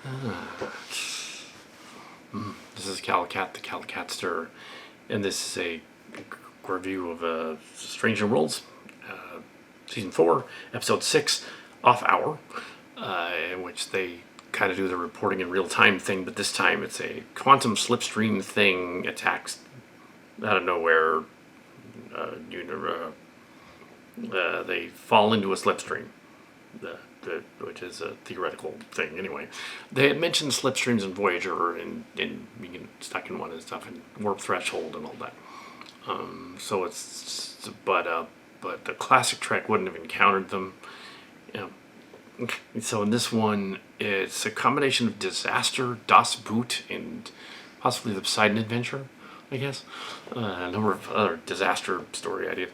This is Calicat, the Calicatster, and this is a review of Stranger Worlds, Season 4, Episode 6, Off Hour, in which they kind of do the reporting in real time thing, but this time it's a quantum slipstream thing attacks out of nowhere. They fall into a slipstream. Which is a theoretical thing. Anyway, they had mentioned slipstreams in Voyager and being stuck in one and stuff, and warp threshold and all that. But the classic Trek wouldn't have encountered them. So in this one, it's a combination of disaster, Das Boot, and possibly the Poseidon Adventure, I guess. A number of other disaster story ideas.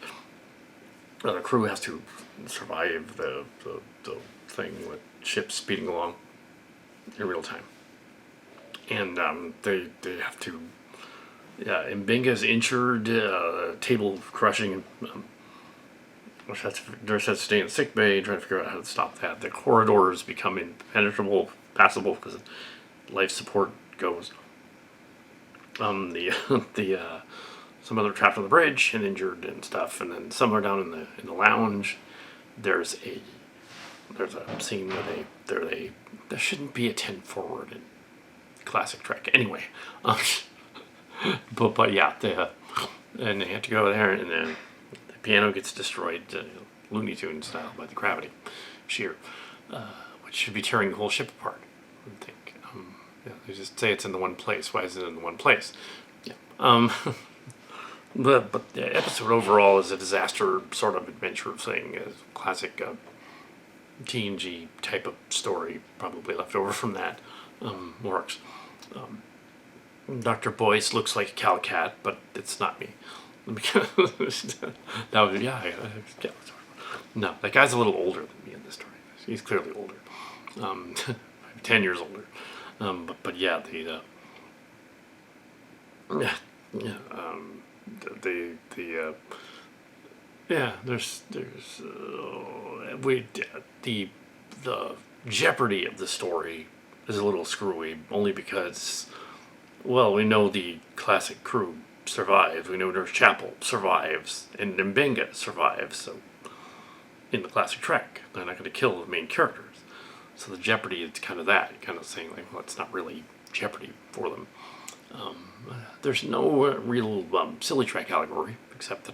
The crew has to survive the thing with ships speeding along in real time, and they have to. Yeah, Mbinga's injured, table crushing. Nurse has to stay in sick bay, trying to figure out how to stop that. The corridors become impenetrable, passable because life support goes. Some other trapped on the bridge and injured and stuff, and then somewhere down in the lounge, there's a scene where there shouldn't be a 10 forward in classic Trek. Anyway, but yeah, and they have to go there, and then the piano gets destroyed, Looney Tunes style, by the gravity shear, which should be tearing the whole ship apart. I think. They just say it's in the one place. Why is it in the one place? Yeah. But the episode overall is a disaster sort of adventure thing, a classic TNG type of story, probably left over from that. Works. Dr. Boyce looks like a Calicat, but it's not me. No, that guy's a little older than me in this story. He's clearly older, 10 years older. But yeah, the jeopardy of the story is a little screwy, only because, well, we know the classic crew survives, we know Nurse Chapel survives, and Mbinga survives, so in the classic Trek, they're not going to kill the main characters. So the jeopardy is kind of that, kind of saying, like, well, it's not really jeopardy for them. There's no real silly Trek allegory, except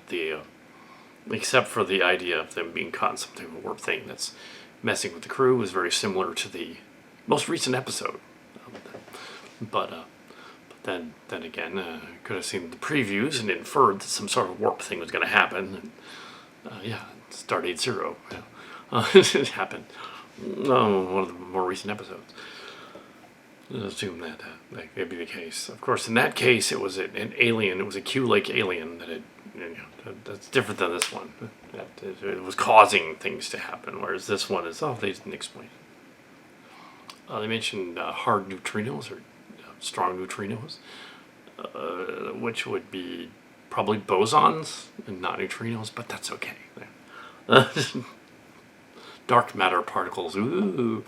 for the idea of them being caught in some type of warp thing that's messing with the crew is very similar to the most recent episode. But then again, I could have seen the previews and inferred that some sort of warp thing was going to happen. And, Stardate Zero. It happened. One of the more recent episodes. Let's assume that could be the case. Of course, in that case, it was an alien. It was a Q-like alien that's different than this one. It was causing things to happen, whereas this one is, they didn't explain it. They mentioned hard neutrinos or strong neutrinos, which would be probably bosons and not neutrinos, but that's okay. Dark matter particles, and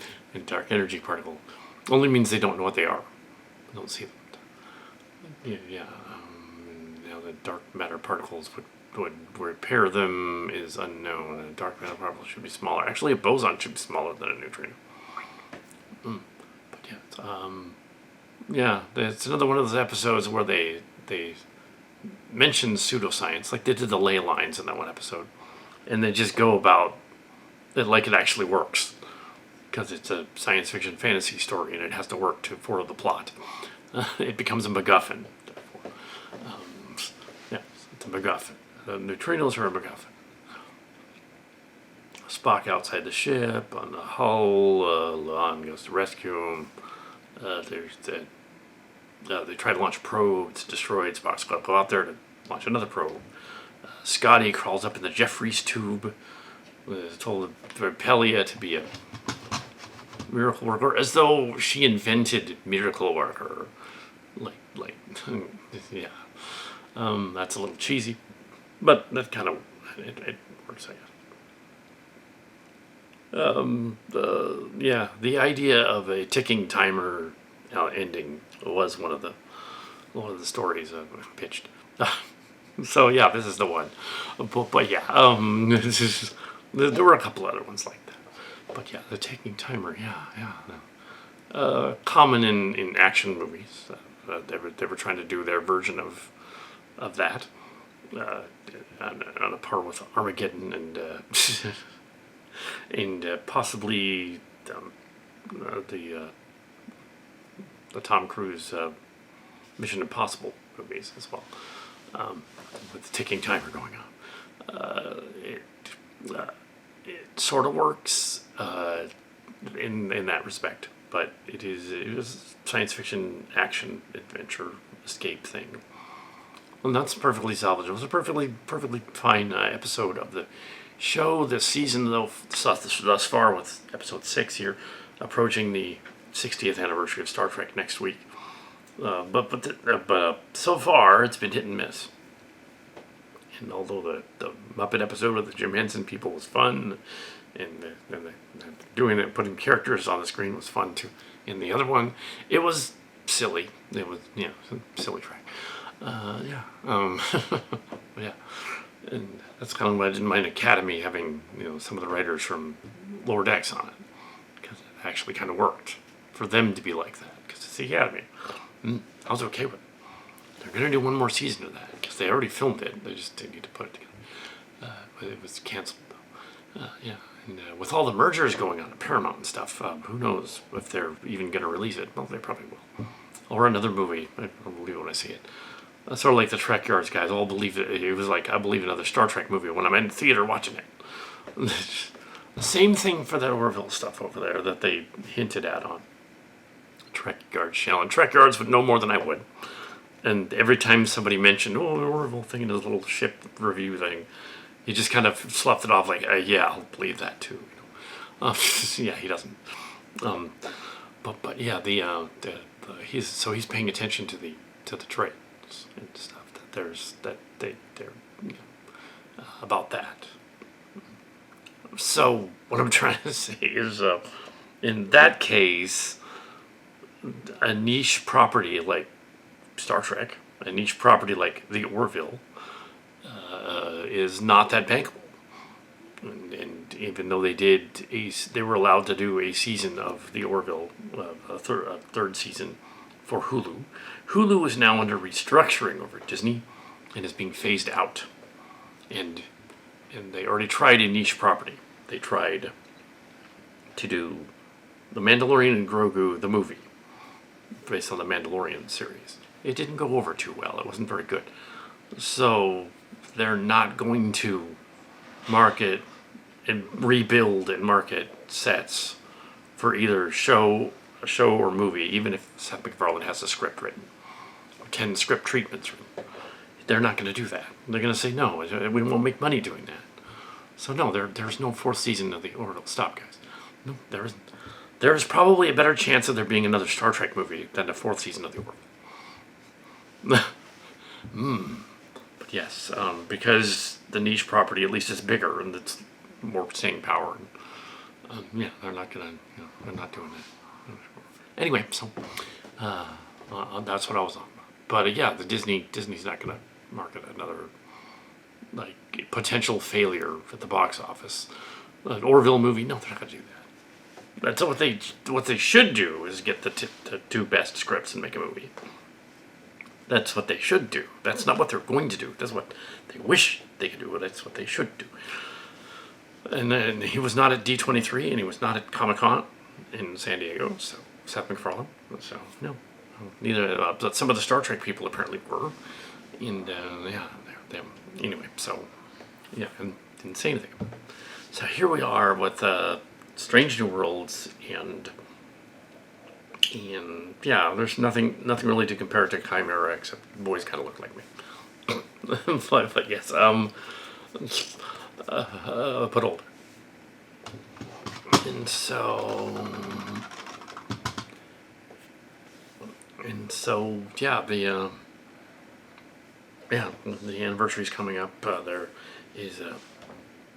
dark energy particle. Only means they don't know what they are. They don't see them. The dark matter particles would repair them is unknown. A dark matter particle should be smaller. Actually, a boson should be smaller than a neutrino. It's another one of those episodes where they mention pseudoscience, like they did the ley lines in that one episode, and they just go about it like it actually works, because it's a science fiction fantasy story and it has to work for the plot. It becomes a MacGuffin. It's a MacGuffin. The neutrinos are a MacGuffin. Spock outside the ship on the hull. La'an goes to rescue him. They try to launch a probe. It's destroyed. Spock's got to go out there to launch another probe. Scotty crawls up in the Jeffries tube. Told Pelia to be a miracle worker, as though she invented miracle worker. That's a little cheesy, but that kind of it works, I Yeah, the idea of a ticking timer ending was one of the stories pitched. So yeah, this is the one. But yeah, there were a couple other ones like that. But yeah, the ticking timer. Yeah, yeah. No. Common in action movies. They were trying to do their version of that uh, on a par with Armageddon and possibly um, the Tom Cruise Mission Impossible movies as well, with the ticking timer going on. It sort of works in that respect, but it is science fiction action adventure escape thing. Well, that's perfectly salvageable. It was a perfectly fine episode of the show this season, though thus far with episode 6 here, approaching the 60th anniversary of Star Trek next week. But so far it's been hit and miss. And although the Muppet episode with the Jim Henson people was fun, and doing it, putting characters on the screen was fun too. In the other one, it was silly. It was silly track. Yeah. Yeah. And that's kind of why I didn't mind Academy having some of the writers from Lower Decks on it, because it actually kind of worked for them to be like that, because it's the Academy. And I was okay with it. They're gonna do one more season of that because they already filmed it. They just didn't need to put it together. But it was canceled though. Yeah. And with all the mergers going on at Paramount and stuff, who knows if they're even going to release it? Well, they probably will. Or another movie. I'll believe it when I see it. Sort of like the Trek Yards guys all believed it. It was like, I believe another Star Trek movie when I'm in the theater watching it. The same thing for that Orville stuff over there that they hinted at on Trek Yards channel. And Trek Yards would know more than I would. And every time somebody mentioned, oh, the Orville thing in his little ship review thing, he just kind of sloughed it off like, yeah, I'll believe that too. Yeah, he doesn't. But yeah, he's paying attention to the trades and stuff they're about that. So what I'm trying to say is, in that case, a niche property like Star Trek, a niche property like the Orville, is not that bankable. And even though they were allowed to do a season of the Orville, a third season for Hulu. Hulu is now under restructuring over at Disney and is being phased out. And they already tried a niche property. They tried to do The Mandalorian and Grogu, the movie, based on the Mandalorian series. It didn't go over too well. It wasn't very good. So they're not going to market and rebuild and market sets for either a show or movie, even if Seth MacFarlane has a script written, or 10 script treatments written. They're not going to do that. They're going to say, no, we won't make money doing that. So no, there's no fourth season of the Orville. Stop, guys. No, there isn't. There is probably a better chance of there being another Star Trek movie than a fourth season of the Orville. But yes, because the niche property at least is bigger and it's more staying power. Yeah, they're not gonna, they're not doing that. Anyway, so that's what I was on. But yeah, Disney's not gonna market another like potential failure at the box office. An Orville movie? No, they're not gonna do that. That's what they should do is get the two best scripts and make a movie. That's what they should do. That's not what they're going to do. That's what they wish they could do. But that's what they should do. And he was not at D23, and he was not at Comic-Con in San Diego. So Seth MacFarlane. So no, neither. But some of the Star Trek people apparently were. And yeah, anyway. So yeah, and didn't say anything. So here we are with Strange New Worlds and yeah, there's nothing really to compare it to Chimera except the boys kind of look like me. but yes, but older. And so yeah, the anniversary's coming up. There is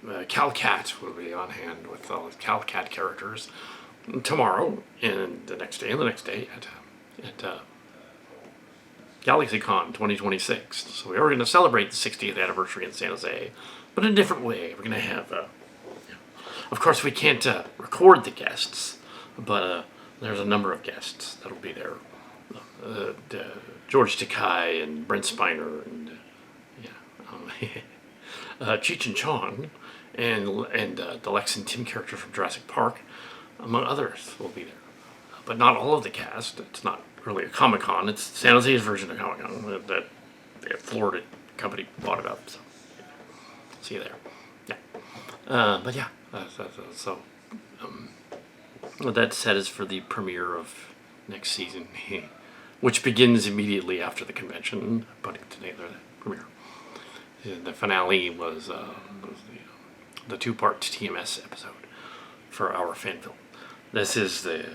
CalCat will be on hand with all the CalCat characters tomorrow and the next day and the next day at GalaxyCon 2026. So we are going to celebrate the 60th anniversary in San Jose, but in a different way. We're going to have, of course, we can't record the guests, but there's a number of guests that'll be there. George Takei and Brent Spiner and Cheech and Chong and the Lex and Tim characters from Jurassic Park, among others, will be there. But not all of the cast. It's not really a Comic-Con. It's San Jose's version of Comic-Con that the Florida company bought it up. So see you there. Yeah. But yeah. So what that said is for the premiere of next season, which begins immediately after the convention, putting together the premiere. The finale was the two-part TMS episode for our fan film. This is the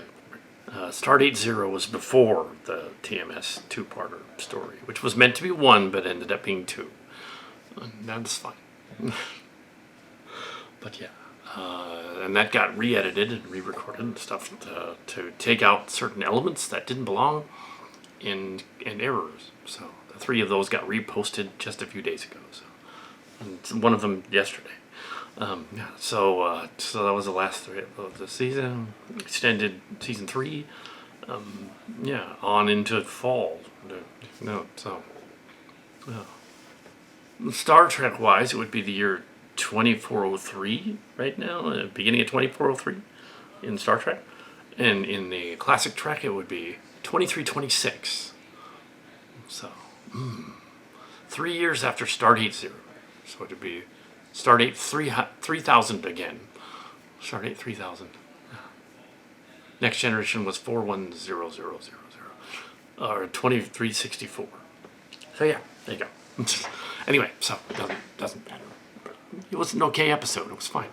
Stardate Zero was before the TMS two-parter story, which was meant to be one but ended up being two. And that's fine. But yeah, and that got re-edited and re-recorded and stuff to take out certain elements that didn't belong and errors. So the three of those got reposted just a few days ago. So and one of them yesterday. So that was the last three of the season. Extended season 3. On into fall. Star Trek wise, it would be the year 2403 right now, beginning of 2403 in Star Trek. And in the classic Trek, it would be 2326. So, 3 years after Stardate Zero. So it would be Stardate 3000 again. Stardate 3000. Next generation was 410000 or 2364. So yeah, there you go. Anyway, so doesn't matter. It was an okay episode. It was fine.